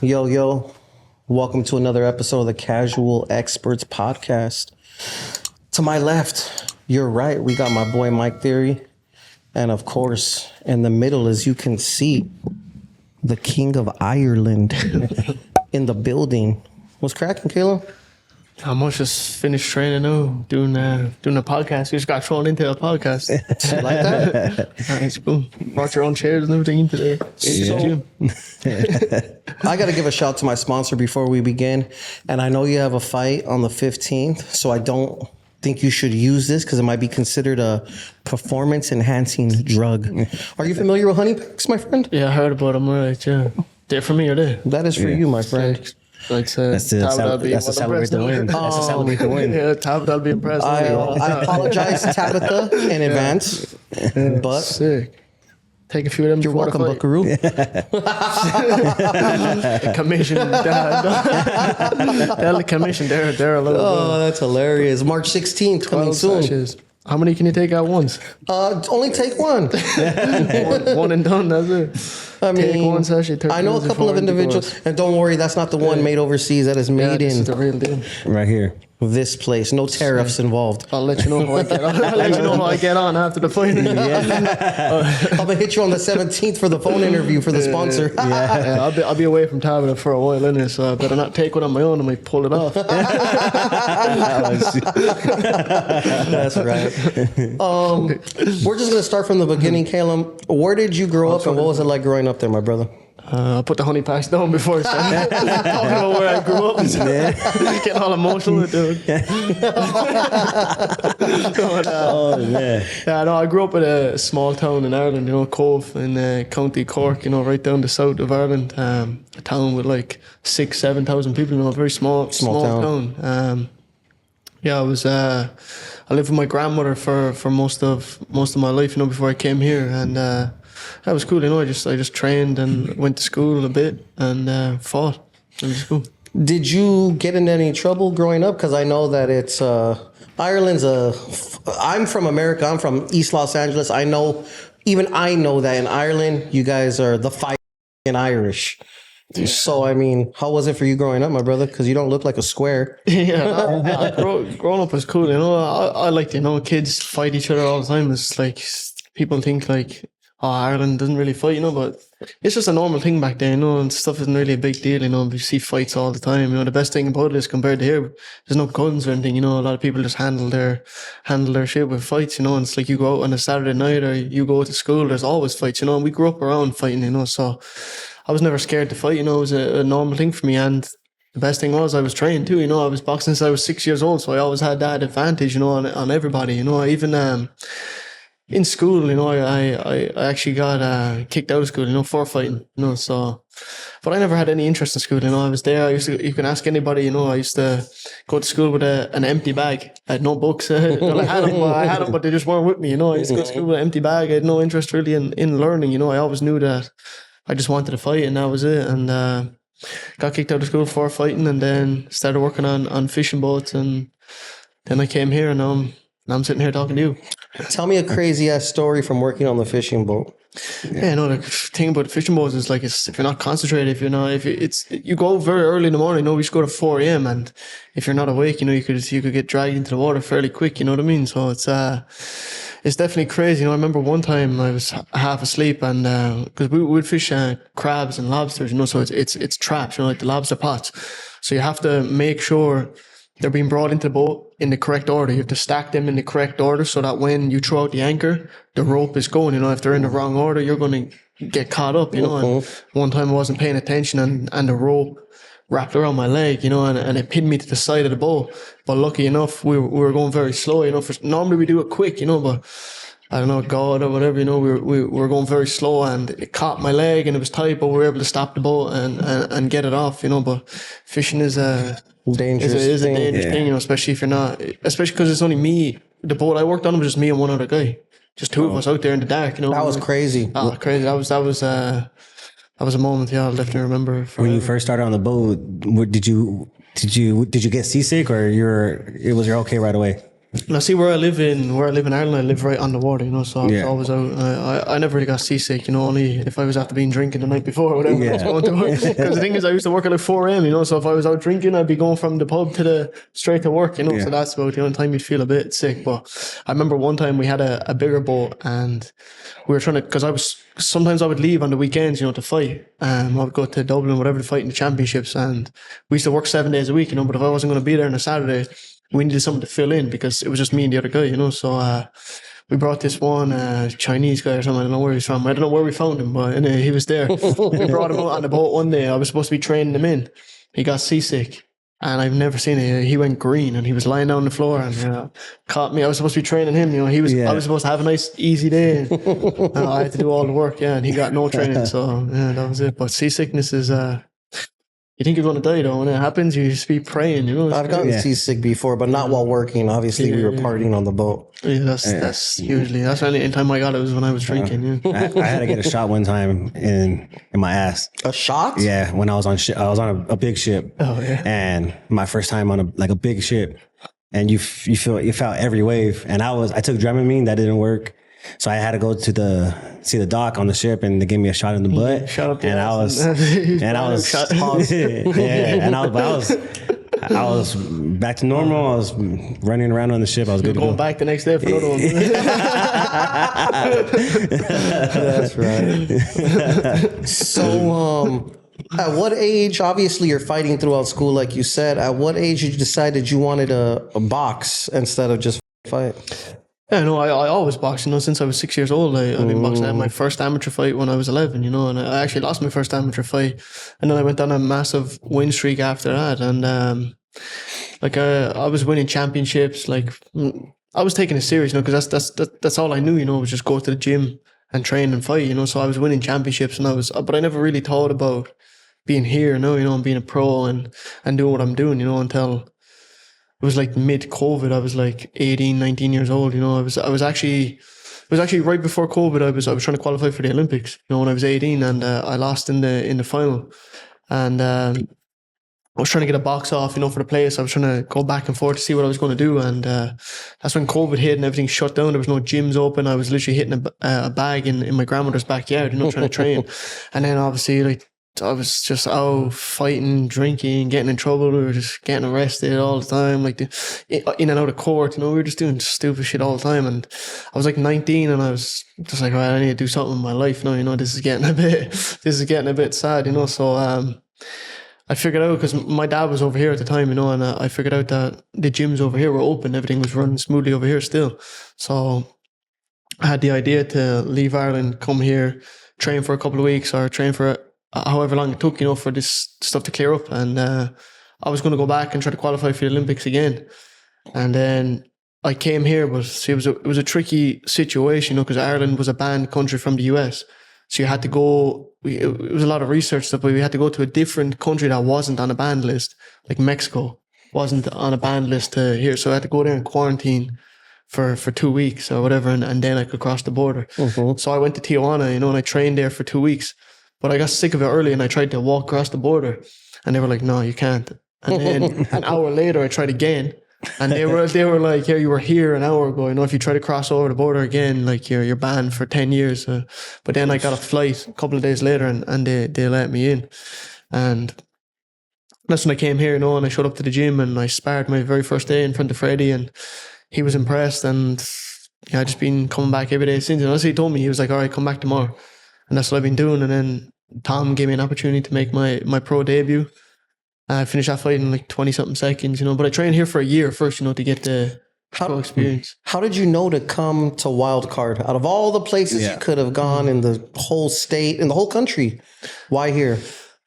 Yo, yo. Welcome to another episode of the Casual Experts Podcast. To my left, you're right. We got my boy Mike Theory. And of course, in the middle, as you can see, the King of Ireland in the building. What's cracking, Caleb? I must just finished training now, doing a podcast. You just got thrown into a podcast. Like that? It's cool. Brought your own chairs and everything into the gym. I got to give a shout to my sponsor before we begin. And I know you have a fight on the 15th, so I don't think you should use this because it might be considered a performance-enhancing drug. Are you familiar with honey packs, my friend? Yeah, I heard about them, right, yeah. They're for me, are they? That is for you, my friend. That's the celebrate the win. That's the celebrate the win. Yeah, Tabitha, I'll be impressed. I apologize, Tabitha, in advance. But sick. Take a few of them. You're welcome, Buckaroo. The commission. The commission. They're a little. Oh, that's hilarious. March 16th coming soon. Sashes. How many can you take at once? Only take one. one and done. That's it. I mean, take one sachet. I know a couple of individuals, and don't worry, that's not the one made overseas. That is made this in is the real deal. Right here. This place. No tariffs involved. I'll let you know how I get on. I'll let you know how I get on after the final. I'm gonna hit you on the 17th for the phone interview for the sponsor. I'll be away from Tabitha for a while, innit? So I better not take one on my own. I might pull it off. That's right. We're just gonna start from the beginning, Caleb. Where did you grow up, and what was it like growing up there, my brother? I'll put the honey packs down before I start talking about where I grew up. Getting all emotional, dude. Oh man. Yeah, no, I grew up in a small town in Ireland, Cove in County Cork, right down the south of Ireland. A town with like 6,000-7,000 people, a very small town. Yeah, I lived with my grandmother for most of my life, before I came here, and that was cool. I just trained and went to school a bit and fought. It was cool. Did you get in any trouble growing up? Because I know that it's Ireland's I'm from America. I'm from East Los Angeles. I know that in Ireland, you guys are the fighting Irish. Yeah. So, I mean, how was it for you growing up, my brother? Because you don't look like a square. Yeah, growing up was cool. I like kids fight each other all the time. It's like people think like, oh, Ireland doesn't really fight, but it's just a normal thing back then, and stuff isn't really a big deal, We see fights all the time, The best thing about it is compared to here, there's no guns or anything, A lot of people just handle their shit with fights, And it's like you go out on a Saturday night or you go to school, there's always fights, And we grew up around fighting, So I was never scared to fight, It was a normal thing for me. And the best thing was I was trained too, I was boxing since I was 6 years old, so I always had that advantage, on everybody, I even in school, I actually got kicked out of school, for fighting, So, but I never had any interest in school, I was there. You can ask anybody, I used to go to school with an empty bag. I had no books. I had them, but they just weren't with me, I used to go to school with an empty bag. I had no interest really in learning, I always knew that I just wanted to fight, and that was it. And got kicked out of school for fighting, and then started working on fishing boats, and then I came here, and now I'm sitting here talking to you. Tell me a crazy ass story from working on the fishing boat. Yeah, the thing about the fishing boats is like, if you're not concentrated, you go very early in the morning, we just go to 4 a.m. and if you're not awake, you could get dragged into the water fairly quick, you know what I mean? So it's definitely crazy. I remember one time I was half asleep, and because we would fish crabs and lobsters, so it's traps, like the lobster pots. So you have to make sure they're being brought into the boat in the correct order. You have to stack them in the correct order so that when you throw out the anchor, the rope is going. If they're in the wrong order, you're going to get caught up, And one time I wasn't paying attention, and the rope wrapped around my leg, and it pinned me to the side of the boat. But lucky enough, we were going very slow, normally we do it quick, but I don't know, God or whatever, we were going very slow, and it caught my leg and it was tight, but we were able to stop the boat and get it off, But fishing is a dangerous thing, especially if you're not, especially because it's only me. The boat I worked on was just me and one other guy, just two of us out there in the dark. That was crazy. Oh, crazy! That was a moment. Yeah, I'll definitely remember. Forever. When you first started on the boat, did you get seasick, or you're okay right away? Now, see where I live in Ireland, I live right on the water, you know, so I was Yeah. always out. I never really got seasick, you know, only if I was after being drinking the night before or whatever. I was going to work. Because the thing is, I used to work at like 4 a.m., you know, so if I was out drinking, I'd be going from the pub straight to work, you know, so that's about the only time you'd feel a bit sick. But I remember one time we had a bigger boat and we were trying to, because sometimes I would leave on the weekends, you know, to fight. I would go to Dublin, whatever, to fight in the championships, and we used to work 7 days a week, you know, but if I wasn't going to be there on a Saturday, we needed something to fill in because it was just me and the other guy, you know. So we brought this one Chinese guy or something. I don't know where he's from. I don't know where we found him, but anyway, he was there. We brought him out on the boat one day. I was supposed to be training him in. He got seasick. And I've never seen it. He went green and he was lying down on the floor and caught me. I was supposed to be training him. You know, I was supposed to have a nice, easy day. And, I had to do all the work, and he got no training. So, that was it. But seasickness is... you think you're going to die, though. When it happens, you just be praying, you know. I've gotten seasick before, but not while working. Obviously, we were partying on the boat. Yeah, that's usually... That's the only time I got it was when I was drinking, I had to get a shot one time in my ass. A shot? Yeah, when I was on I was on a big ship. Oh, yeah. And my first time on a big ship, and you felt every wave. And I took Dramamine, that didn't work. So I had to go to see the doc on the ship, and they gave me a shot in the butt. Shot up the and ass. I was back to normal. I was running around on the ship. I was good to Going go. back the next day for another one. That's right. So, at what age, obviously you're fighting throughout school, like you said, at what age did you decide that you wanted a box instead of just fight? Yeah, no, I always boxed, you know, since I was 6 years old. I've been boxing. I had my first amateur fight when I was 11, you know, and I actually lost my first amateur fight. And then I went on a massive win streak after that. And, I was winning championships. Like, I was taking it serious, you know, because that's all I knew, you know, was just go to the gym and train and fight, you know. So I was winning championships, but I never really thought about being here now, you know, and being a pro and doing what I'm doing, you know, until it was like mid-COVID. I was like 18, 19 years old, you know. It was actually right before COVID. I was trying to qualify for the Olympics, you know, when I was 18, and I lost in the final. And I was trying to get a box off, you know, for the place. I was trying to go back and forth to see what I was going to do, and that's when COVID hit and everything shut down. There was no gyms open. I was literally hitting a bag in my grandmother's backyard, you know, trying to train. And then obviously, like, I was just out fighting, drinking, getting in trouble. We were just getting arrested all the time, like in and out of court. You know, we were just doing stupid shit all the time. And I was like 19, and I was just like, right, I need to do something in my life now. You know, this is getting a bit sad. You know, so I figured out, because my dad was over here at the time, you know, and I figured out that the gyms over here were open. Everything was running smoothly over here still. So I had the idea to leave Ireland, come here, train for a couple of weeks, or train for however long it took, you know, for this stuff to clear up. And I was going to go back and try to qualify for the Olympics again. And then I came here, but see, it was a tricky situation, you know, because Ireland was a banned country from the US. So you had to go, it was a lot of research stuff, but we had to go to a different country that wasn't on a banned list, like Mexico wasn't on a banned list to here. So I had to go there and quarantine for 2 weeks or whatever, and then I could cross the border. Mm-hmm. So I went to Tijuana, you know, and I trained there for 2 weeks. But I got sick of it early, and I tried to walk across the border, and they were like, no, you can't. And then an hour later, I tried again, and they were like, yeah, you were here an hour ago. You know, if you try to cross over the border again, like you're banned for 10 years. But then I got a flight a couple of days later, and they let me in. And that's when I came here, you know, and I showed up to the gym, and I sparred my very first day in front of Freddie, and he was impressed. And yeah, I just been coming back every day since. And that's what he told me. He was like, all right, come back tomorrow. And that's what I've been doing. And then Tom gave me an opportunity to make my pro debut. I finished that fight in like 20-something seconds, you know. But I trained here for a year first, you know, to get the pro experience. How did you know to come to Wildcard? Out of all the places you could have gone in the whole state, in the whole country, why here?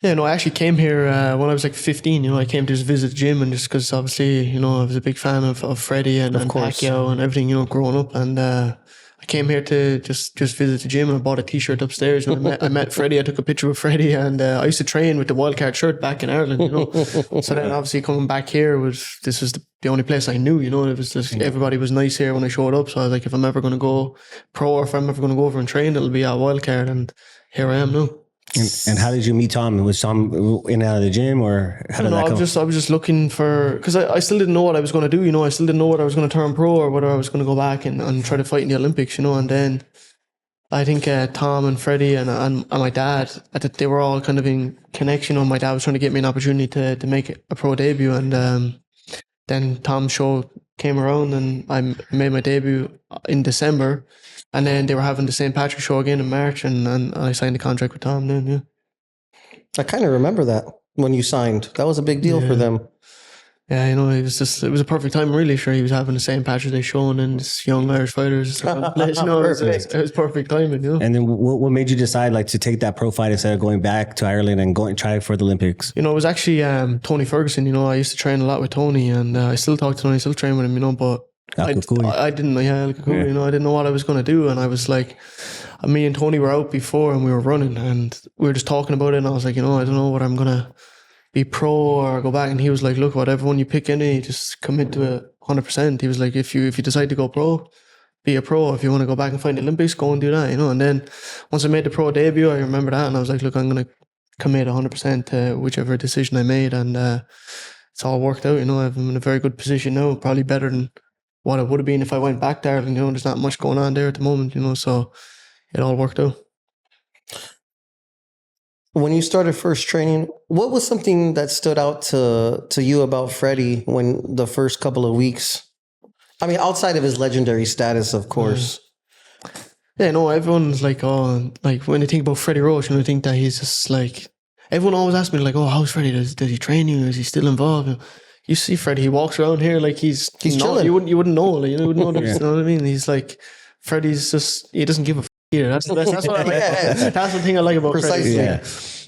Yeah, no, I actually came here when I was like 15, you know. I came to just visit the gym, and just because obviously, you know, I was a big fan of Freddie and Pacquiao and everything, you know, growing up. And I came here to just visit the gym, and I bought a t-shirt upstairs. When I met Freddie, I took a picture with Freddie, and I used to train with the Wildcard shirt back in Ireland, you know. So then obviously coming back here this was the only place I knew, you know. It was just, everybody was nice here when I showed up. So I was like, if I'm ever going to go pro, or if I'm ever going to go over and train, it'll be at Wildcard, and here I am now. And how did you meet Tom? Was Tom in and out of the gym, or how did that I come? was just looking for, because I still didn't know what I was going to do. I still didn't know whether I was going to turn pro or whether I was going to go back and try to fight in the Olympics. And then I think Tom and Freddie and my dad, they were all kind of in connection. My dad was trying to get me an opportunity to make a pro debut, and then Tom's show came around, and I made my debut in December. And then they were having the St. Patrick's show again in March, and I signed a contract with Tom then, yeah. I kind of remember that when you signed. That was a big deal for them. Yeah, it was a perfect time, really. Sure, he was having the St. Patrick's Day show, and then this young Irish fighters. It was perfect timing, And then what made you decide to take that pro fight instead of going back to Ireland and going try for the Olympics? It was actually Tony Ferguson. I used to train a lot with Tony, and I still talk to Tony, I still train with him, but I didn't, I didn't know what I was going to do. And I was like, me and Tony were out before and we were running and we were just talking about it. And I was like, I don't know what I'm going to be pro or go back. And he was like, look, whatever one you pick any, just commit to it 100%. He was like, if you decide to go pro, be a pro. If you want to go back and fight the Olympics, go and do that, And then once I made the pro debut, I remember that. And I was like, look, I'm going to commit 100% to whichever decision I made. And it's all worked out. I'm in a very good position now, probably better than what it would have been if I went back to Ireland. There's not much going on there at the moment, so it all worked out. When you started first training, what was something that stood out to you about Freddie when the first couple of weeks? I mean, outside of his legendary status, of course. Yeah, everyone's like, when they think about Freddie Roach, they think that he's just like, everyone always asks me like, how's Freddie? Does he train you? Is he still involved? You see Freddie, he walks around here like he's chilling. You wouldn't know, you wouldn't know. You know what I mean? He's like, Freddie's just, he doesn't give a here. That's what I like. That's the thing I like about Precisely. Freddie. Yeah.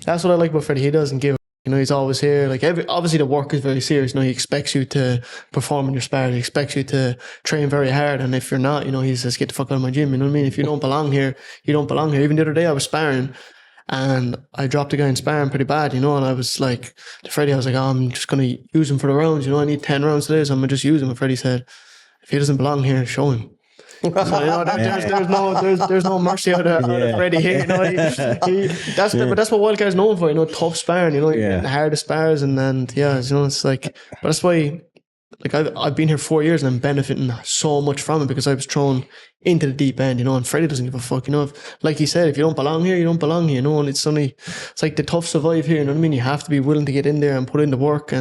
That's what I like about Freddie. He doesn't give. He's always here. Obviously the work is very serious. He expects you to perform in your spars. He expects you to train very hard. And if you're not, he says, get the fuck out of my gym. You know what I mean? If you don't belong here, you don't belong here. Even the other day I was sparring and I dropped a guy in sparring pretty bad, and I was like, to Freddie, I was like, I'm just going to use him for the rounds. I need 10 rounds today, so I'm going to just use him. And Freddie said, if he doesn't belong here, show him. So, there's no mercy out of Freddie here. That's what Wildcard's known for. Tough sparring. The hardest spars, and it's like. But that's why, I've been here 4 years and I'm benefiting so much from it because I was thrown into the deep end. And Freddie doesn't give a fuck. Like he said, if you don't belong here, you don't belong here. And it's like the tough survive here. You know what I mean? You have to be willing to get in there and put in the work.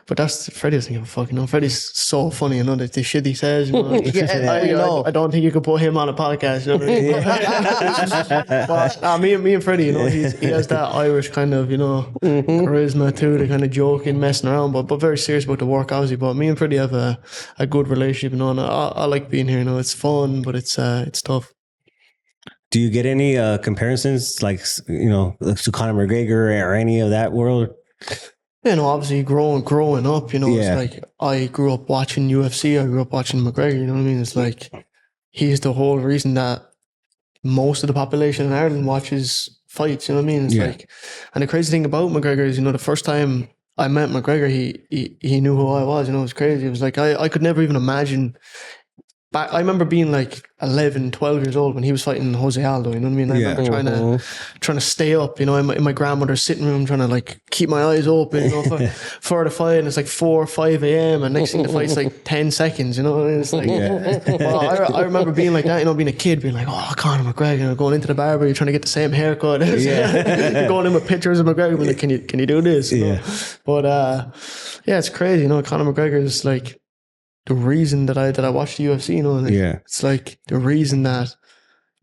But Freddie doesn't give a fuck. Freddie's so funny. The shit he says. I don't think you could put him on a podcast. You know what I mean? But me and Freddie, he has that Irish kind of charisma too, the kind of joking, messing around, but very serious about the work, obviously. But me and Freddie have a good relationship. And I like being here. It's fun, but it's tough. Do you get any comparisons to Conor McGregor or any of that world? Obviously growing up, it's like I grew up watching UFC, I grew up watching McGregor, you know what I mean? It's like he's the whole reason that most of the population in Ireland watches fights, you know what I mean? It's like, and the crazy thing about McGregor is, the first time I met McGregor, he knew who I was, it was crazy. It was like, I could never even imagine. I remember being like 11, 12 years old when he was fighting Jose Aldo, you know what I mean? I remember trying to stay up, in my grandmother's sitting room, trying to keep my eyes open, for the fight. And it's like 4 or 5 a.m. and next thing the fight's like 10 seconds, It's like, I remember being like that, being a kid, being like, oh, Conor McGregor, going into the barber, you're trying to get the same haircut. Going in with pictures of McGregor, being like, can you do this? But it's crazy, Conor McGregor is like the reason that I watched the UFC, it's like the reason that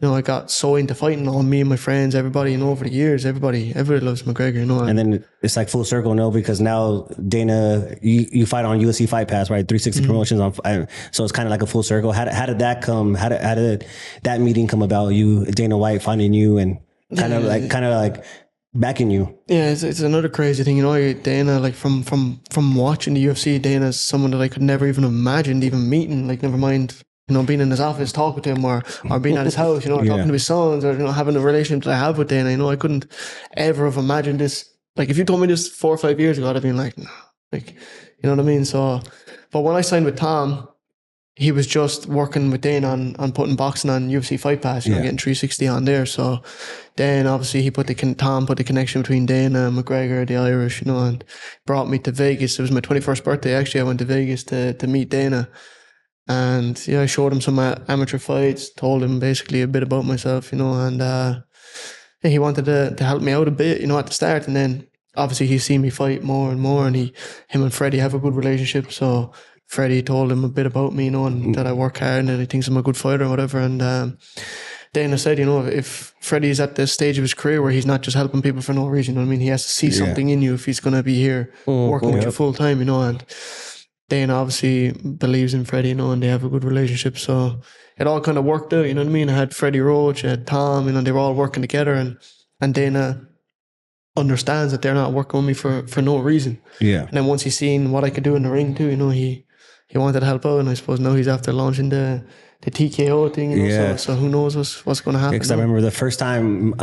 I got so into fighting. All me and my friends, everybody, over the years, everybody loves McGregor, And then it's like full circle, because now Dana, you fight on UFC Fight Pass, right? 360 promotions on, so it's kind of like a full circle. How did that come? How did that meeting come about? You, Dana White, finding you and kind of like backing you. Yeah, it's another crazy thing, Dana, from watching the UFC, Dana's someone that I could never even imagined even meeting, never mind, being in his office talking to him or being at his house, or talking to his sons, or having a relationship that I have with Dana. I couldn't ever have imagined this. If you told me this 4 or 5 years ago, I'd have been like, no. You know what I mean? So, but when I signed with Tom, he was just working with Dana on putting boxing on UFC Fight Pass, you know, getting 360 on there. So then obviously Tom put the connection between Dana and McGregor, the Irish, you know, and brought me to Vegas. It was my 21st birthday. Actually, I went to Vegas to meet Dana. And yeah, I showed him some amateur fights, told him basically a bit about myself, you know, and yeah, he wanted to help me out a bit, you know, at the start. And then obviously he's seen me fight more and more, and him and Freddie have a good relationship. So Freddie told him a bit about me, you know, and that I work hard and that he thinks I'm a good fighter and whatever. And Dana said, you know, if Freddie's at this stage of his career where he's not just helping people for no reason, you know what I mean? He has to see something in you if he's going to be here working with you full time, you know. And Dana obviously believes in Freddie, you know, and they have a good relationship. So it all kind of worked out, you know what I mean? I had Freddie Roach, I had Tom, you know, they were all working together, and Dana understands that they're not working with me for no reason. Yeah. And then once he's seen what I could do in the ring too, you know, he wanted to help out, and I suppose now he's after launching the TKO thing, you know, so who knows what's going to happen. Because I remember the first time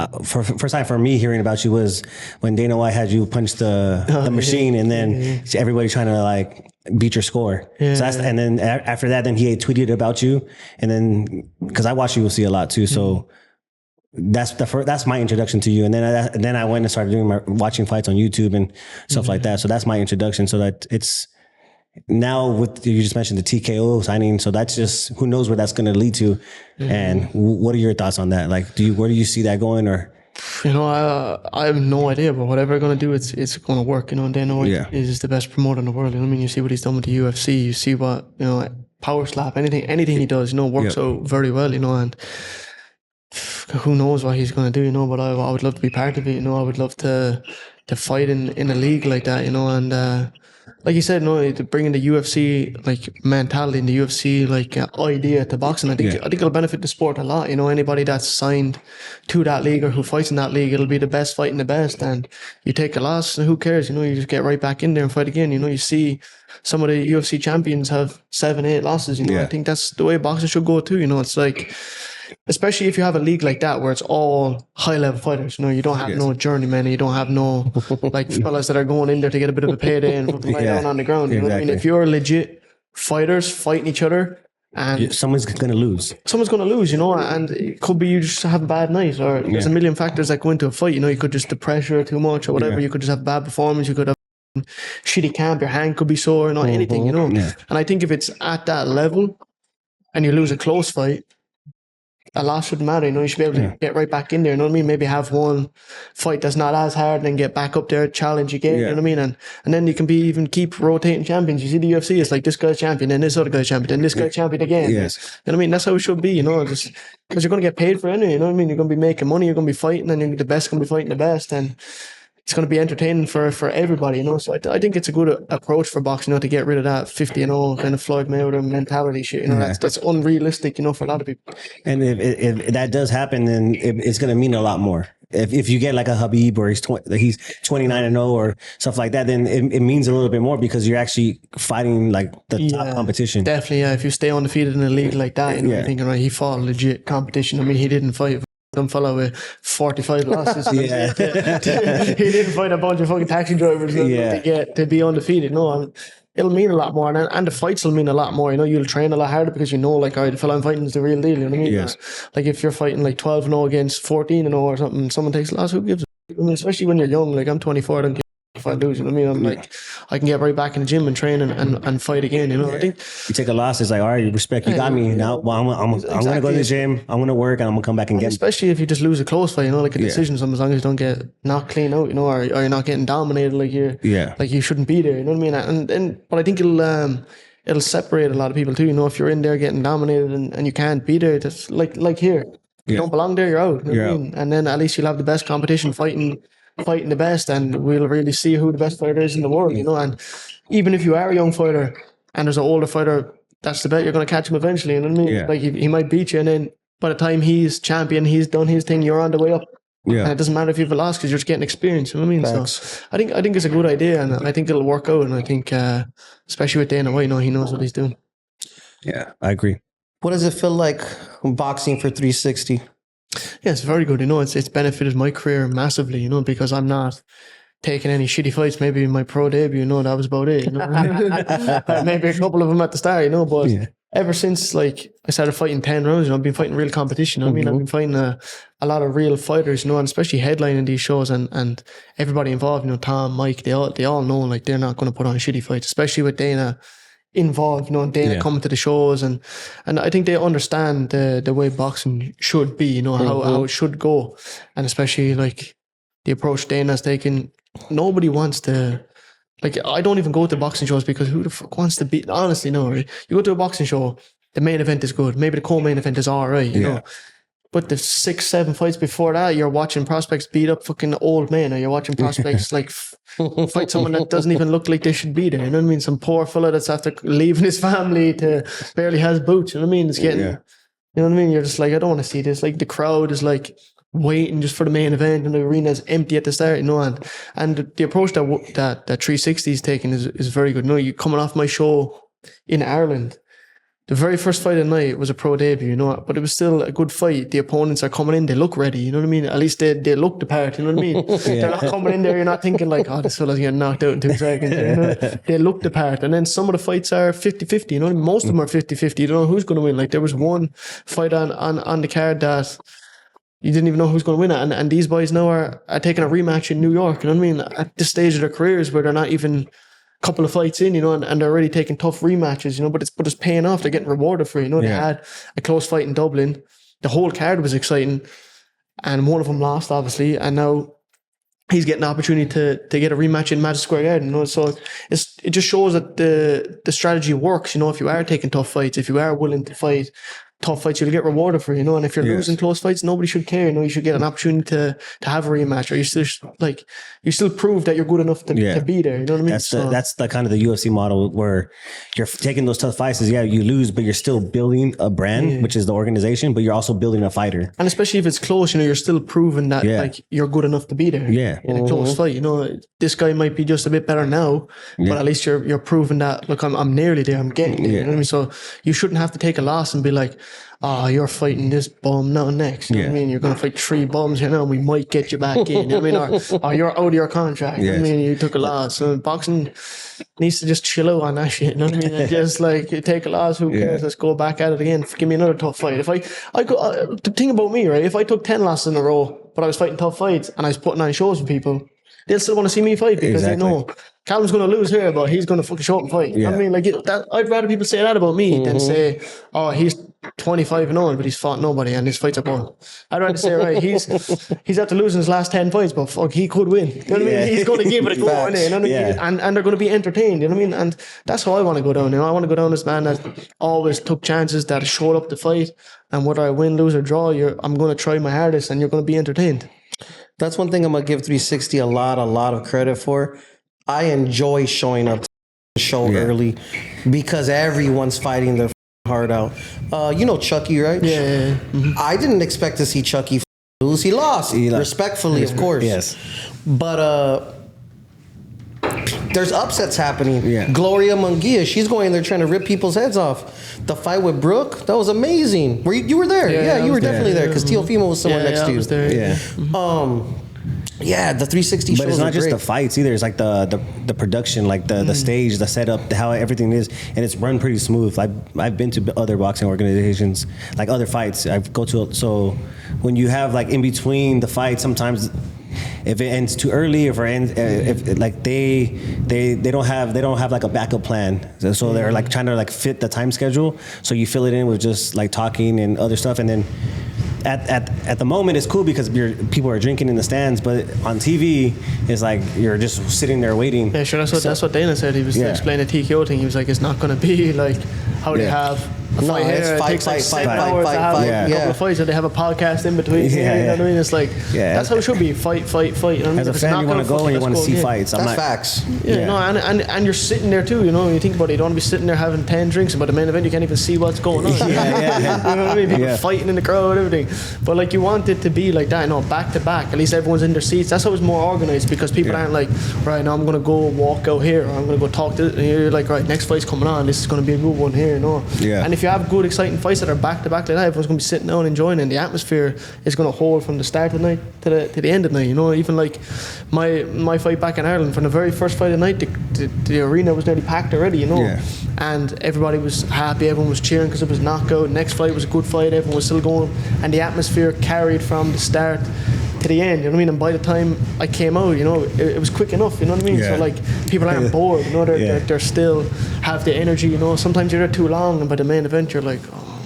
for me hearing about you was when Dana White had you punch the machine, and then everybody trying to like beat your score. So and then after that, then he had tweeted about you, and then because I watch UFC a lot too, so that's my introduction to you. And then I went and started watching fights on YouTube and stuff like that. So that's my introduction. So that it's. Now with you just mentioned the TKO signing, so that's just who knows where that's going to lead to, and what are your thoughts on that? Like, where do you see that going? Or you know, I have no idea, but whatever they're going to do, it's going to work. You know, Dana White is the best promoter in the world. You know what I mean? You see what he's done with the UFC. You see what, you know, power slap, anything he does, you know, works out very well. You know, and who knows what he's going to do? You know, but I would love to be part of it. You know, I would love to fight in a league like that. You know, and. Like you said, no, bringing the UFC like mentality in the UFC like idea to boxing, I think it'll benefit the sport a lot. You know, anybody that's signed to that league or who fights in that league, it'll be the best fighting the best. And you take a loss, who cares? You know, you just get right back in there and fight again. You know, you see some of the UFC champions have 7-8 losses. You know, I think that's the way boxing should go too. You know, it's like. Especially if you have a league like that where it's all high level fighters, you know, you don't have no journeymen, you don't have no like fellas that are going in there to get a bit of a payday and lie down on the ground. You know what I mean? If you're legit fighters fighting each other, and someone's going to lose. Someone's going to lose, you know, and it could be you just have a bad night, or there's a million factors that go into a fight. You know, you could just the pressure too much or whatever. You could just have bad performance. You could have shitty camp. Your hand could be sore, you know, anything, you know. And I think if it's at that level and you lose a close fight, a loss shouldn't matter, you know. You should be able to get right back in there, you know what I mean? Maybe have one fight that's not as hard and then get back up there, challenge again, you know what I mean? And then you can keep rotating champions. You see the UFC, it's like this guy's champion, then this other guy's champion, then this guy's champion again. You know what I mean? That's how it should be, you know, just because you're going to get paid for it anyway, you know what I mean? You're going to be making money, you're going to be fighting, and the best going to be fighting the best, and it's going to be entertaining for everybody, you know. So I think it's a good approach for boxing, you know, to get rid of that 50-0 kind of Floyd Mayweather mentality shit. You know, that's unrealistic, you know, for a lot of people. And if that does happen, then it's going to mean a lot more. If you get like a Habib or he's 29-0 or stuff like that, then it means a little bit more because you're actually fighting like the top competition. Definitely, yeah. If you stay undefeated in a league like that, you know, you're thinking, right, he fought legit competition. I mean, he didn't fight some fella with 45 losses. He didn't fight a bunch of fucking taxi drivers to be undefeated. No, it'll mean a lot more, and the fights will mean a lot more. You know, you'll train a lot harder because you know, like, all right, the fella I'm fighting is the real deal. You know what I mean? Yes. Like if you're fighting like 12-0 against 14-0 or something, someone takes a loss, who gives a I mean, especially when you're young. Like I'm 24, I don't care if I lose. You know what I mean? I'm like, I can get right back in the gym and train and fight again. You know, I think you take a loss, it's like, all right, respect, you got me. Now, well, I'm going to go to the gym, I'm going to work, and I'm going to come back and get. Especially if you just lose a close fight, you know, like a decision. As long as you don't get knocked clean out, you know, or you're not getting dominated, like you shouldn't be there. You know what I mean? But I think it'll separate a lot of people too. You know, if you're in there getting dominated and you can't be there, just like here. You don't belong there, you're out. You know what I mean? And then at least you'll have the best competition fighting the best, and we'll really see who the best fighter is in the world, you know. And even if you are a young fighter and there's an older fighter, that's the bet, you're going to catch him eventually, you know what I mean? Like he might beat you, and then by the time he's champion, he's done his thing, you're on the way up. And it doesn't matter if you've a loss because you're just getting experience, you know what I mean? Thanks. So I think it's a good idea, and I think it'll work out, and I think especially with Dana White, you know, he knows what he's doing. Yeah, I agree. What does it feel like boxing for 360? Yeah, it's very good. You know, it's benefited my career massively, you know, because I'm not taking any shitty fights. Maybe in my pro debut, you know, that was about it. You know? Maybe a couple of them at the start, you know, but ever since like I started fighting 10 rounds, I've been fighting real competition. I mean, I've been fighting a lot of real fighters, and especially headlining these shows, and everybody involved, Tom, Mike, they all know like they're not going to put on shitty fights, especially with Dana involved, and Dana coming to the shows, and I think they understand the way boxing should be, how it should go, and especially like the approach Dana's taken. Nobody wants to. Like, I don't even go to boxing shows because who the fuck wants to beat? Honestly, no. Right? You go to a boxing show, the main event is good. Maybe the co-main event is all right, you know. But the 6-7 fights before that, you're watching prospects beat up fucking old men, or you're watching prospects like fight someone that doesn't even look like they should be there. You know what I mean? Some poor fella that's after leaving his family to barely has boots. You know what I mean? It's getting, you know what I mean? You're just like, I don't want to see this. Like, the crowd is like waiting just for the main event, and the arena is empty at the start, and the approach that 360 is taking is very good. You coming off my show in Ireland, the very first fight of the night was a pro debut, but it was still a good fight. The opponents are coming in, they look ready, you know what I mean? At least they look the part, you know what I mean? They're not coming in there, you're not thinking like, oh, this fella's getting knocked out in 2 seconds. They look the part. And then some of the fights are 50-50, most of them are 50-50. You don't know who's going to win. Like, there was one fight on the card that you didn't even know who's going to win it. And these boys now are taking a rematch in New York, you know what I mean? At this stage of their careers where they're not even couple of fights in, and they're already taking tough rematches, but it's paying off. They're getting rewarded for it. They had a close fight in Dublin. The whole card was exciting, and one of them lost, obviously, and now he's getting an opportunity to get a rematch in Madison Square Garden. So it just shows that the strategy works. If you are taking tough fights, if you are willing to fight tough fights, you'll get rewarded for it, and if you're losing close fights, nobody should care. You should get an opportunity to have a rematch, or you still prove that you're good enough to be there. You know what I mean? That's the kind of the UFC model where you're taking those tough fights. You lose, but you're still building a brand, which is the organization, but you're also building a fighter. And especially if it's close, you're still proving that like you're good enough to be there. In a close fight, this guy might be just a bit better now, but at least you're proving that. Look, I'm nearly there. I'm getting there. You know what I mean? So you shouldn't have to take a loss and be like, oh, you're fighting this bum now next. You know what I mean? You're going to fight 3 bums here now, and we might get you back in. You know what I mean? Or you're out of your contract. You know what I mean? You took a loss. So boxing needs to just chill out on that shit. You know what I mean? And just like, you take a loss, who cares? Let's go back at it again. Give me another tough fight. If I go, the thing about me, right? If I took 10 losses in a row, but I was fighting tough fights and I was putting on shows for people, they'll still want to see me fight because they know Callum's going to lose here, but he's going to fucking show up and fight. You know what I mean? Like, I'd rather people say that about me than say, oh, he's 25-0, but he's fought nobody and his fights are boring. I'd rather say, right, he's after losing his last 10 fights, but fuck, he could win. You know what I mean? He's going to give it a go, innit? You know what I mean? And they're going to be entertained. You know what I mean? And that's how I want to go down. I want to go down as man that always took chances, that showed up to fight, and whether I win, lose, or draw, I'm going to try my hardest, and you're going to be entertained. That's one thing I'm going to give 360 a lot of credit for. I enjoy showing up to the show early because everyone's fighting their heart out. Chucky, right? Yeah. Mm-hmm. I didn't expect to see Chucky lose. He lost. Respectfully, of course. Yes. But there's upsets happening. Yeah. Gloria Munguia, she's going there trying to rip people's heads off. The fight with Brooke, that was amazing. You were there? Yeah, you were definitely there because Teofimo was somewhere next to you. I was there. Yeah. The 360 shows. But it's not just great. the fights either. It's like the production, like the stage, the setup, how everything is, and it's run pretty smooth. I've been to other boxing organizations, like other fights. I go to so when you have like in between the fights, sometimes if it ends too early, if like they don't have like a backup plan, so they're like trying to like fit the time schedule. So you fill it in with just like talking and other stuff, and then. At the moment, it's cool because people are drinking in the stands, but on TV, it's like you're just sitting there waiting. Yeah, sure. That's what Dana said. He was explaining the TKO thing. He was like, it's not going to be like how they have a fight here. It takes like 7 hours to have a couple of fights, and they have a podcast in between. You know what I mean? It's like that's how it should be. Fight. You know what I mean? As a fan, you want to go and you want to see fights. That's facts. And you're sitting there too. When you think about it, you don't want to be sitting there having 10 drinks, but the main event you can't even see what's going on. You know what I mean? People fighting in the crowd, everything. But like you want it to be like that, back to back. At least everyone's in their seats. That's how it's more organized because people aren't like, right now I'm gonna go walk out here, or I'm gonna go talk to. And you're like, right, next fight's coming on. This is gonna be a good one here, Yeah. And if you have good, exciting fights that are back to back like that, everyone's going to be sitting down enjoying, and the atmosphere is going to hold from the start of the night to the end of the night. You know, even like my fight back in Ireland, from the very first fight of the night, the arena was nearly packed already. You know, and everybody was happy, everyone was cheering because it was knockout. Next fight was a good fight, everyone was still going, and the atmosphere carried from the start to the end, you know what I mean? And by the time I came out, you know, it was quick enough, you know what I mean? So like, people aren't bored, you know, they're still have the energy, you know. Sometimes you're there too long, and by the main event you're like,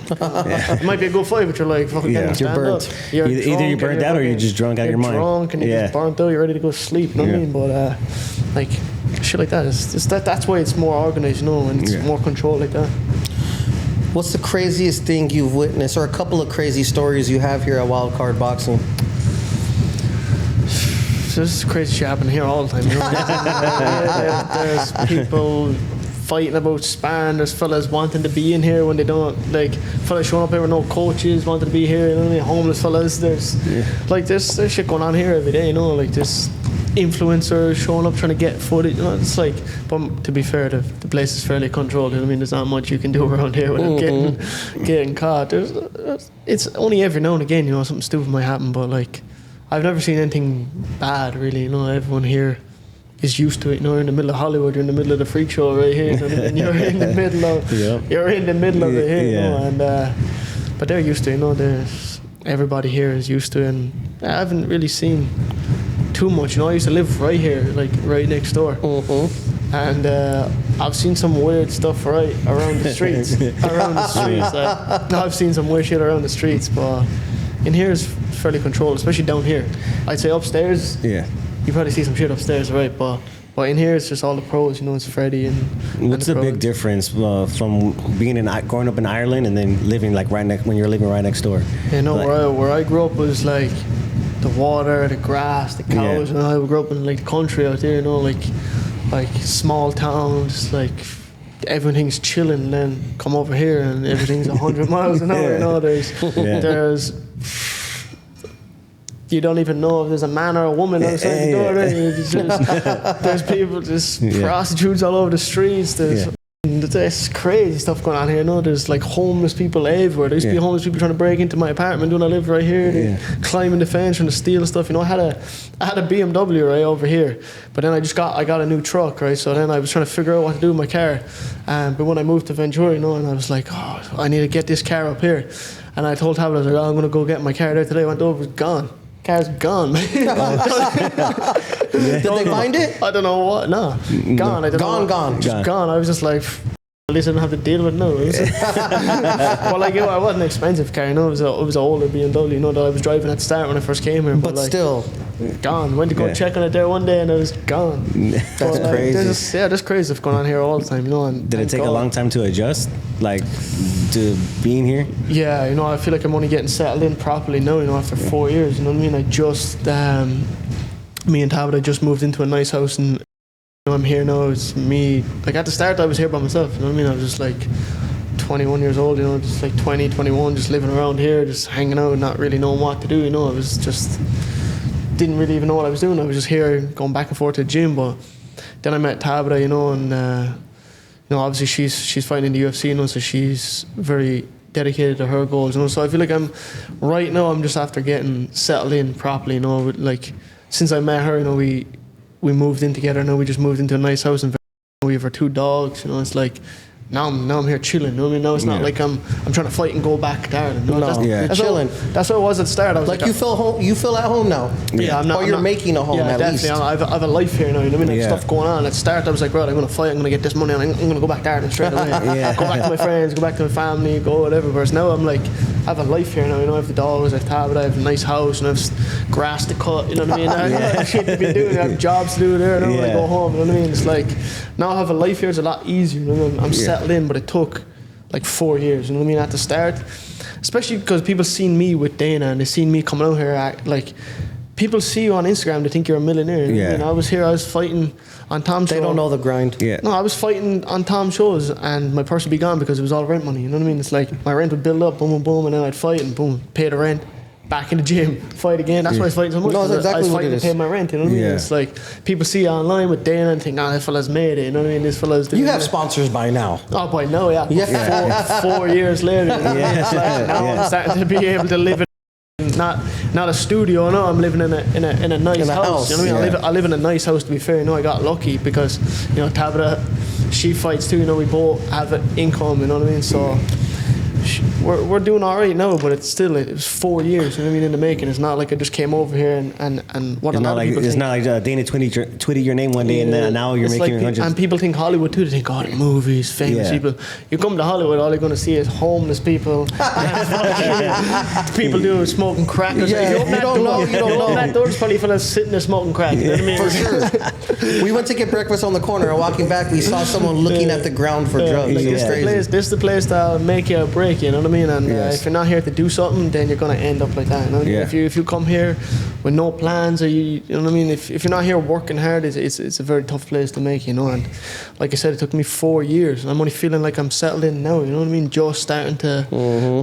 it might be a good fight, but you're like, fucking you're burnt. Either you're burnt out or you're just drunk out of your mind. You're drunk and you're just burnt out, you're ready to go to sleep, you know what I mean? But like, shit like that, that's why it's more organized, you know, and it's more controlled like that. What's the craziest thing you've witnessed, or a couple of crazy stories you have here at Wild Card Boxing? There's crazy shit happening here all the time. You know? There's people fighting about sparring. There's fellas wanting to be in here when they don't. Like, fellas showing up here with no coaches, wanting to be here. You know what I mean? Homeless fellas. There's shit going on here every day. You know, like there's influencers showing up trying to get footage. You know, it's like, but to be fair, the place is fairly controlled. You know what I mean? There's not much you can do around here without getting caught. It's only every now and again, you know, something stupid might happen, but like, I've never seen anything bad, really. You know, everyone here is used to it. You know, you're in the middle of Hollywood, you're in the middle of the freak show right here, and you're in the middle of it here, you know. And but they're used to it, you know. Everybody here is used to it, and I haven't really seen too much. You know, I used to live right here, like right next door, and I've seen some weird stuff right around the streets. I've seen some weird shit around the streets, but in here is fairly controlled, especially down here. I'd say upstairs, you probably see some shit upstairs, right? But in here it's just all the pros, you know. It's Freddie and what's the big difference from growing up in Ireland and then living like when you're living right next door? You know, like, where I grew up was like the water, the grass, the cows. You know, I grew up in like the country out there, you know, like small towns, like everything's chilling, and then come over here and everything's 100 miles an hour. You know, there's you don't even know if there's a man or a woman outside the door. Right? There's people, there's prostitutes all over the streets. There's crazy stuff going on here. You know, there's like homeless people everywhere. There used to be homeless people trying to break into my apartment when I lived right here. They climbing the fence, trying to steal stuff. You know, I had a BMW right over here, but then I got a new truck, right? So then I was trying to figure out what to do with my car. But when I moved to Ventura, you know, and I was like, oh, I need to get this car up here. And I told Tabitha, I was like, I'm gonna go get my car there today. I went over, it was gone. Car's gone, man. Did they find it? I don't know what. No, gone. I don't know. Gone. Just gone. I was just like, at least I don't have to deal with it now. Well, like, it wasn't an expensive car, you know. It was an older BMW, you know, that I was driving at the start when I first came here. But like, still, gone. Went to go check on it there one day, and it was gone. That's crazy. There's crazy stuff going on here all the time, you know. And did it take a long time to adjust, like, to being here? Yeah, you know, I feel like I'm only getting settled in properly now, you know, after 4 years. You know what I mean? I just, me and Tabitha just moved into a nice house, and you know, I'm here now. It's me. Like, at the start, I was here by myself. You know what I mean? I was just like 21 years old, you know, just like 20, 21, just living around here, just hanging out, not really knowing what to do. You know, I was just didn't really even know what I was doing. I was just here going back and forth to the gym. But then I met Tabitha, you know, and you know, obviously she's fighting in the UFC, you know, so she's very dedicated to her goals, you know. So I feel like I'm just after getting settled in properly, you know. Like, since I met her, you know, we moved in together. Now we just moved into a nice house, and we have our 2 dogs. You know, it's like now I'm here chilling. You know what I mean? Now it's not like I'm trying to fight and go back to Ireland. You know? That's chilling. That's what it was at the start. I was like you feel home. You feel at home now. Yeah, I'm not. Or you're making a home at definitely. least. I have a life here now. You know what I mean? Like, stuff going on. At the start, I was like, right, I'm gonna fight. I'm gonna get this money, and I'm gonna go back to Ireland straight away. Go back to my friends. Go back to my family. Go whatever. Whereas now I'm like, I have a life here now. You know, I have the dogs. I have Tabitha. I have a nice house, and I have grass to cut. You know what I mean? I have shit to be doing. I have jobs to do there. When I go home. You know what I mean? It's like now I have a life here. It's a lot easier. You know what I mean? I'm settled in, but it took like 4 years, you know what I mean, at the start. Especially because people seen me with Dana, and they seen me coming out here, like, people see you on Instagram, they think you're a millionaire. You know? I was here, I was fighting on Tom's show. They don't know the grind. No, I was fighting on Tom's shows, and my purse would be gone because it was all rent money, you know what I mean? It's like, my rent would build up, boom, boom, boom, and then I'd fight, and boom, pay the rent, back in the gym, fight again. That's why I was fighting so much. No, that's exactly I was what fighting it to pay is. my rent. You know what I mean? Yeah. It's like people see you online with Dana and think, "Oh, that fella's made it." You know what I mean? This fella's doing You have it. sponsors by now. Oh, boy, no, yeah. Yeah. 4 years later, you know, it's like now I'm starting to be able to live in not a studio. No, I'm living in a nice In a house, house. You know what I mean? yeah. I live in a nice house. To be fair, you know, I got lucky because you know Tabitha, she fights too. You know, we both have an income. You know what I mean? So. We're doing all right now, but it was 4 years. You know what I mean, in the making. It's not like I just came over here and what It's a lot not of like people think. Dana tweeted your name one day and then now you're It's making like hundreds. and people think Hollywood too. They think, oh, the movies, famous Yeah. people. You come to Hollywood, all you're going to see is homeless people. People doing smoking crack. Or Yeah, something. you don't know, you don't know. That door's probably fellas sitting there smoking crack. You know what I mean? For sure. We went to get breakfast on the corner, and walking back, we saw someone looking at the ground for drugs. Like, It's crazy. this is the place that'll make you or break you. You know what I mean? And Yes. if you're not here to do something, then you're gonna end up like that. You know what I mean? Yeah. If you come here with no plans, or you know what I mean, if you're not here working hard, it's a very tough place to make. You know, and like I said, it took me 4 years. I'm only feeling like I'm settled in now. You know what I mean? Just starting to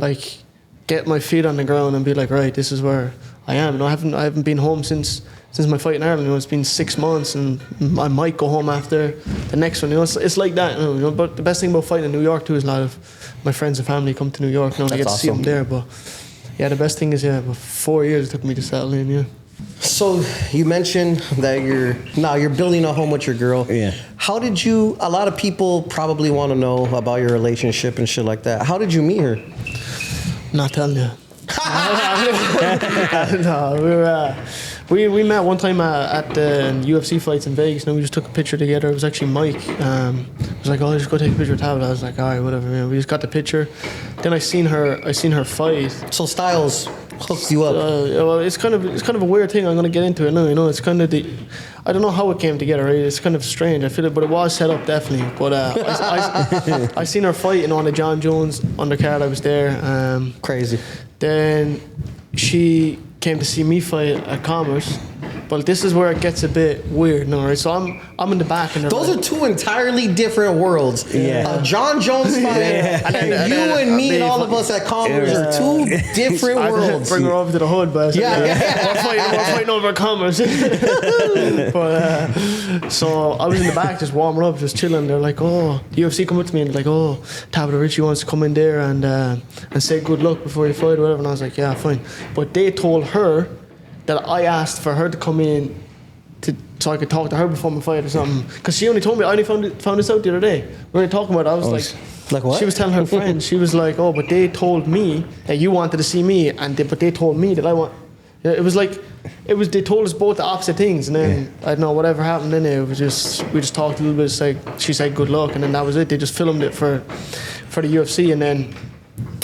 like get my feet on the ground and be like, right, this is where I am. You know, I haven't been home since my fight in Ireland. You know, it's been 6 months, and I might go home after the next one. You know, it's like that. You know, but the best thing about fighting in New York too is a lot of my friends and family come to New York. You know, they get That's to see them awesome. there. But yeah, the best thing is about 4 years it took me to settle in. Yeah. So you mentioned that you're building a home with your girl. Yeah. How did you? A lot of people probably want to know about your relationship and shit like that. How did you meet her? Not telling you. No, we met one time at the UFC fights in Vegas, and we just took a picture together. It was actually Mike. Was like, "Oh, just go take a picture of Tabitha." I was like, "All right, whatever." Man. We just got the picture. Then I seen her fight. So Styles hooked you up. Well, it's kind of a weird thing. I'm gonna get into it now. You know, it's kind of I don't know how it came together. Right? It's kind of strange. I feel it, but it was set up definitely. But I seen her fight, you know, on the John Jones undercard. I was there. Crazy. Then she came to see me fight at Commerce. But this is where it gets a bit weird now, right? So I'm in the back, and Those are two entirely different worlds. Yeah. John Jones fight and you and me and all of us at Commerce are two different I worlds. bring her over to the hood, but I said, Yeah. we're fighting over Commerce. But so I was in the back just warming up, just chilling. They're like, "Oh," the UFC come up to me and like, "Oh, Tabitha Ricci wants to come in there and say good luck before you fight," or whatever. And I was like, "Yeah, fine." But they told her that I asked for her to come in so I could talk to her before my fight or something. Because she only told me, I only found this out the other day. We were talking about it. I was like what? She was telling her friend, she was like, "Oh, but they told me that you wanted to see me, but they told me that I want." It was like, they told us both the opposite things, and then I don't know whatever happened. Then we just talked a little bit. It's like she said good luck, and then that was it. They just filmed it for the UFC, and then.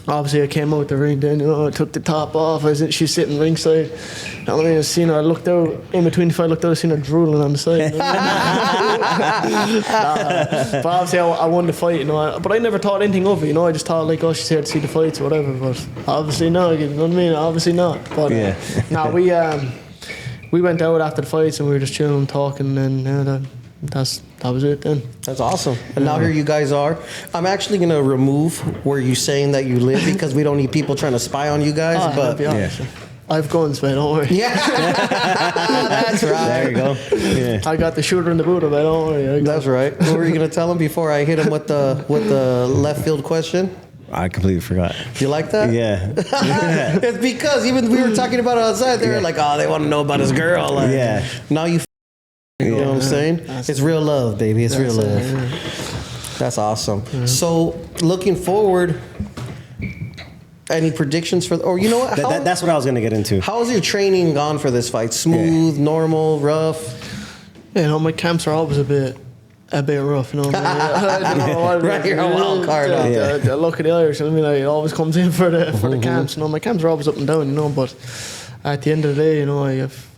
Obviously, I came out the ring. Then I took the top off. She's sitting ringside. I mean, I seen her. I looked out in between the fight. I looked out. I seen her drooling on the side. But obviously, I won the fight. But I never thought anything of it. I just thought like, oh, she's here to see the fights or whatever. But obviously, no. You know what I mean? Obviously not. But no, we went out after the fights and we were just chilling and talking, and that was it then. That's awesome. And now here you guys are. I'm actually going to remove where you saying that you live because we don't need people trying to spy on you guys. I'll But be honest. I have guns, man. Don't worry. yeah, that's right. There you go. Yeah. I got the shooter in the boot, man. Don't worry. That's right. What were you going to tell him before I hit him with the left field question? I completely forgot. You like that? Yeah. It's because even we were talking about it outside. They were like, "Oh, they want to know about his girl." Like, Yeah. Now you. You know what I'm saying? It's real love, baby. It's real love. That's awesome. So, looking forward, any predictions for? Or you know what? That's what I was gonna get into. How's your training gone for this fight? Smooth, normal, rough? My camps are always a bit rough, I don't know what Right, you're a wild card. The luck of the Irish. I mean, it always comes in for the camps. My camps are always up and down. But at the end of the day,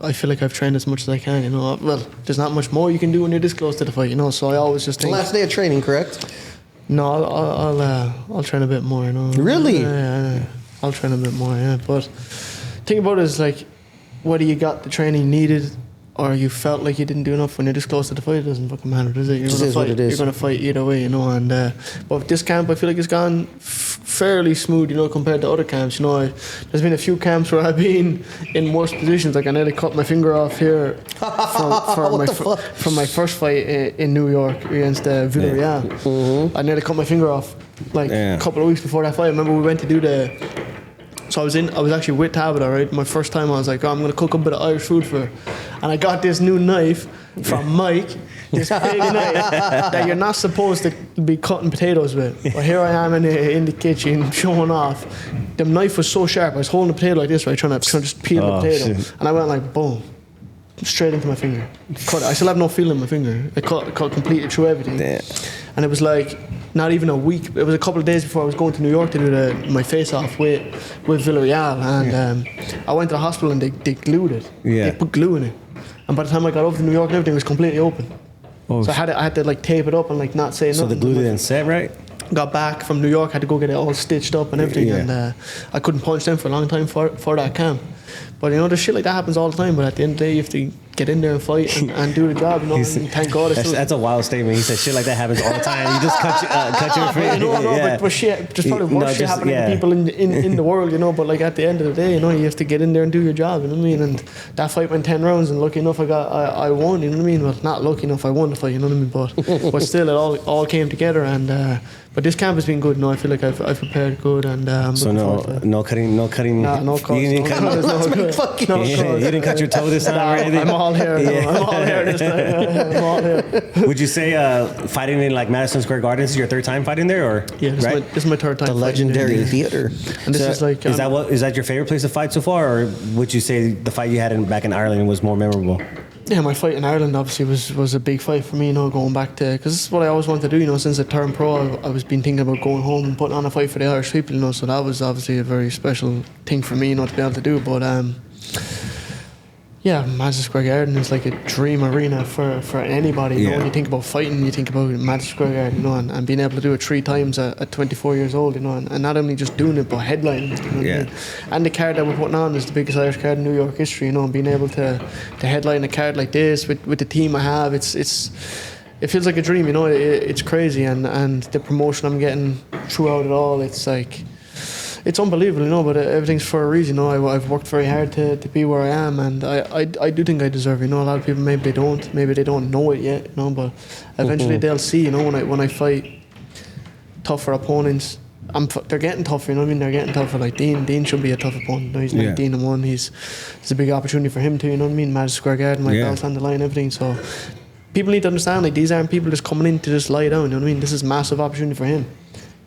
I feel like I've trained as much as I can. Well, there's not much more you can do when you're this close to the fight. So I always just think. Last day of training, correct? No, I'll train a bit more. Really? Yeah, I'll train a bit more. Yeah, but thing about it is like, whether you got the training needed or you felt like you didn't do enough when you're this close to the fight, it doesn't fucking matter, does it? You're Just gonna is fight. what it is. You're gonna fight either way, you know. And but this camp, I feel like it's gone fairly smooth, you know, compared to other camps. You know, there's been a few camps where I've been in worse positions. Like I nearly cut my finger off here from my first fight in New York against Villarreal. Mm-hmm. I nearly cut my finger off like a couple of weeks before that fight. I remember we went to do so I was actually with Tabitha, right? My first time I was like, I'm going to cook a bit of Irish food for her. And I got this new knife from Mike, this big knife that you're not supposed to be cutting potatoes with. But here I am in the kitchen showing off. The knife was so sharp. I was holding the potato like this, right? Trying to just peel the potato. Shit. And I went like, boom, straight into my finger. Cut it. I still have no feel in my finger. It cut completely through everything. Damn. And it was like not even a week. It was a couple of days before I was going to New York to do my face-off with Villarreal. And I went to the hospital and they glued it. Yeah. They put glue in it. And by the time I got over to New York, everything was completely open. So I had to like tape it up and like not say nothing. So the glue didn't set right? Got back from New York, had to go get it all stitched up and everything. Yeah. And I couldn't punch them for a long time for that camp. But you know, there's shit like that happens all the time. But at the end of the day, you have to get in there and fight and do the job. You know, and thank God. That's a wild statement. He said shit like that happens all the time. You just cut your finger. No, but shit, just probably worse shit happening to people in the world, you know. But like at the end of the day, you know, you have to get in there and do your job. You know what I mean? And that fight went 10 rounds, and lucky enough, I won. You know what I mean? Well, not lucky enough, I won the fight. You know what I mean? But still, it all came together. And but this camp has been good. No, I feel like I've prepared good. And so no cutting. No cuts. You didn't cut. No, You didn't cut your toe this time or anything. I'm all here. I'm all here this time. I'm all here. Would you say fighting in like Madison Square Garden is your third time fighting there, or Yeah, this is my third time. The legendary theater. And this is like is that your favorite place to fight so far, or would you say the fight you had back in Ireland was more memorable? Yeah, my fight in Ireland obviously was a big fight for me, you know, going back to, because this is what I always wanted to do, you know, since I turned pro. I was been thinking about going home and putting on a fight for the Irish people, you know, so that was obviously a very special thing for me, you know, to be able to do. But yeah, Madison Square Garden is like a dream arena for anybody. You know, when you think about fighting, you think about Madison Square Garden, you know, and being able to do it 3 times at 24 years old, you know, and not only just doing it, but headlining it, you know what I mean? And the card that we're putting on is the biggest Irish card in New York history, you know, and being able to headline a card like this with the team I have, it feels like a dream, you know. It's crazy, and the promotion I'm getting throughout it all, it's like, it's unbelievable, you know, but everything's for a reason, you know. I've worked very hard to be where I am, and I do think I deserve it, you know. A lot of people, maybe they don't know it yet, you know, but eventually they'll see, you know, when I fight tougher opponents. They're getting tougher, you know what I mean? They're getting tougher. Like Dean should be a tough opponent. You know, he's 19-1. It's a big opportunity for him too, you know what I mean? Madison Square Garden, my belt's on the line, everything. So people need to understand, like, these aren't people just coming in to just lie down, you know what I mean? This is a massive opportunity for him.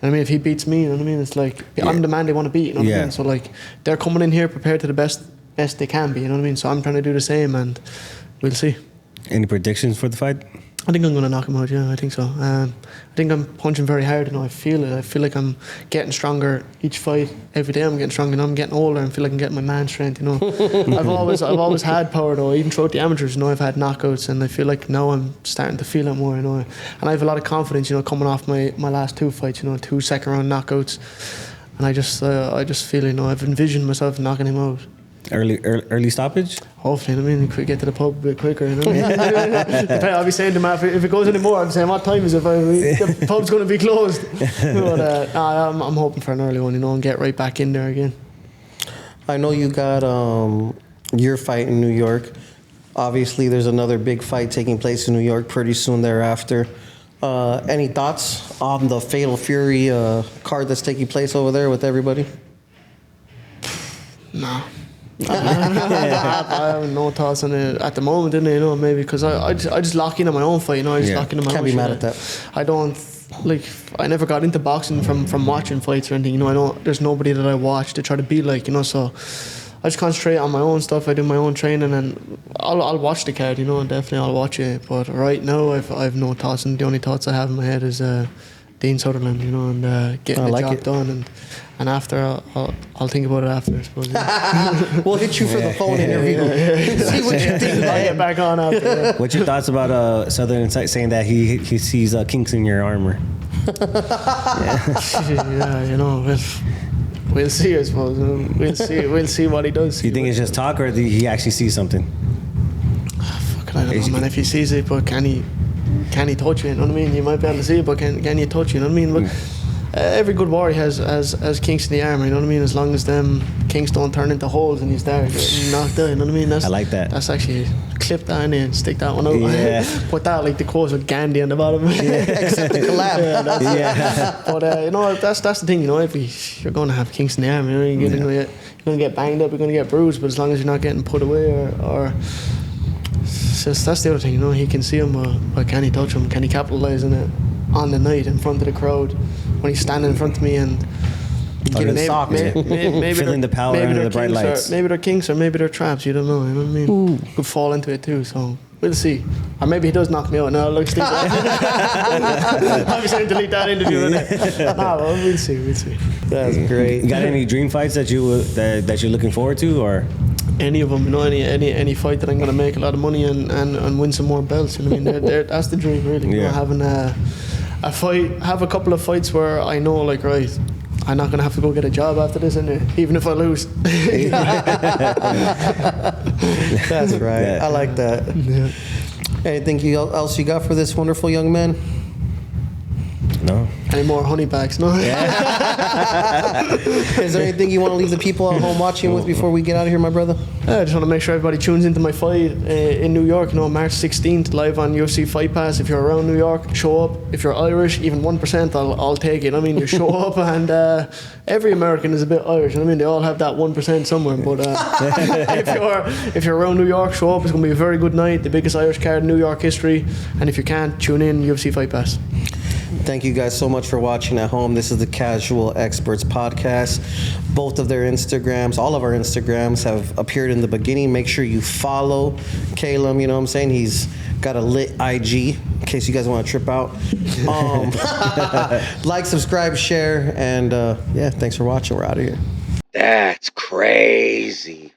I mean, if he beats me, you know what I mean? It's like, I'm the man they want to beat, you know what I mean? So like, they're coming in here prepared to the best they can be, you know what I mean? So I'm trying to do the same, and we'll see. Any predictions for the fight? I think I'm going to knock him out, yeah, I think so. I think I'm punching very hard, you know, I feel it. I feel like I'm getting stronger each fight. Every day I'm getting stronger, you know, I'm getting older and feel like I'm getting my man strength, you know. I've always had power, though, even throughout the amateurs, you know, I've had knockouts, and I feel like now I'm starting to feel it more, you know. And I have a lot of confidence, you know, coming off my last 2 fights, you know, 2 second-round knockouts. And I just feel, you know, I've envisioned myself knocking him out. Early stoppage? Hopefully, I mean, we could get to the pub a bit quicker, you know. I'll be saying to Matt, if it goes anymore, I'm saying, what time is it? The pub's going to be closed. But I'm hoping for an early one, you know, and get right back in there again. I know you got your fight in New York. Obviously, there's another big fight taking place in New York pretty soon thereafter. Any thoughts on the Fatal Fury card that's taking place over there with everybody? No. I have no thoughts on it at the moment, didn't I? You know, maybe because I just lock in on my own fight, you know. I just lock in on my own. Can't be shit. mad at that. I don't like. I never got into boxing from watching fights or anything. You know, there's nobody that I watch to try to be like. You know, so I just concentrate on my own stuff. I do my own training, and I'll watch the card. You know, and definitely I'll watch it. But right now, I've no thoughts, and the only thoughts I have in my head is Dean Sutherland. You know, and getting the job done and after, I'll think about it after, I suppose. Yeah. We'll hit you for the phone interview. See what you think. I'll get back on after. Yeah. What's your thoughts about Southern Insight saying that he sees kinks in your armor? Yeah, you know, we'll see, I suppose. We'll see what he does. Do you think it's just talk, or do he actually see something? I don't know, man. If he sees it, but can he touch it? You know what I mean? You might be able to see it, but can you touch it? You know what I mean? But every good warrior has kinks in the armor. You know what I mean? As long as them kinks don't turn into holes and you start getting knocked out. You know what I mean? I like that. That's actually clip that in there and stick that one out. Yeah. Put that like the quotes with Gandhi on the bottom. Except the collab. But you know, that's the thing. You know, if you're going to have kinks in the arm, you know, you're going to get banged up, you're going to get bruised. But as long as you're not getting put away or just, that's the other thing. You know, he can see him, but can he touch him? Can he capitalize on it on the night in front of the crowd when he's standing in front of me and Getting socked. maybe Feeling the power under the bright lights. Maybe they're kinks or maybe they're traps. You don't know. You know what I mean? Could fall into it too. So we'll see. Or maybe he does knock me out. No, look, Steve. I'm just going to delete that interview. Well, we'll see. That's great. You got any dream fights that you're looking forward to, or? Any of them, you know, any fight that I'm going to make a lot of money and win some more belts. You know what I mean? That's the dream, really. You know, having a fight, have a couple of fights where I know, like, right, I'm not going to have to go get a job after this, even if I lose. That's right. Yeah. I like that. Yeah. Anything else you got for this wonderful young man? No. Any more honey bags? No. Is there anything you want to leave the people at home watching with before we get out of here, my brother? I just want to make sure everybody tunes into my fight in New York, you know, March 16th, live on UFC Fight Pass. If you're around New York, show up. If you're Irish, even 1%, I'll take it. I mean, you show up, and every American is a bit Irish. I mean, they all have that 1% somewhere. But if you're around New York, show up. It's going to be a very good night, the biggest Irish card in New York history. And if you can't, tune in UFC Fight Pass. Thank you guys so much for watching at home. This is the Casual Experts Podcast. Both of their Instagrams, all of our Instagrams have appeared in the beginning. Make sure you follow Callum, you know what I'm saying? He's got a lit IG in case you guys want to trip out. Like, subscribe, share, and thanks for watching. We're out of here. That's crazy.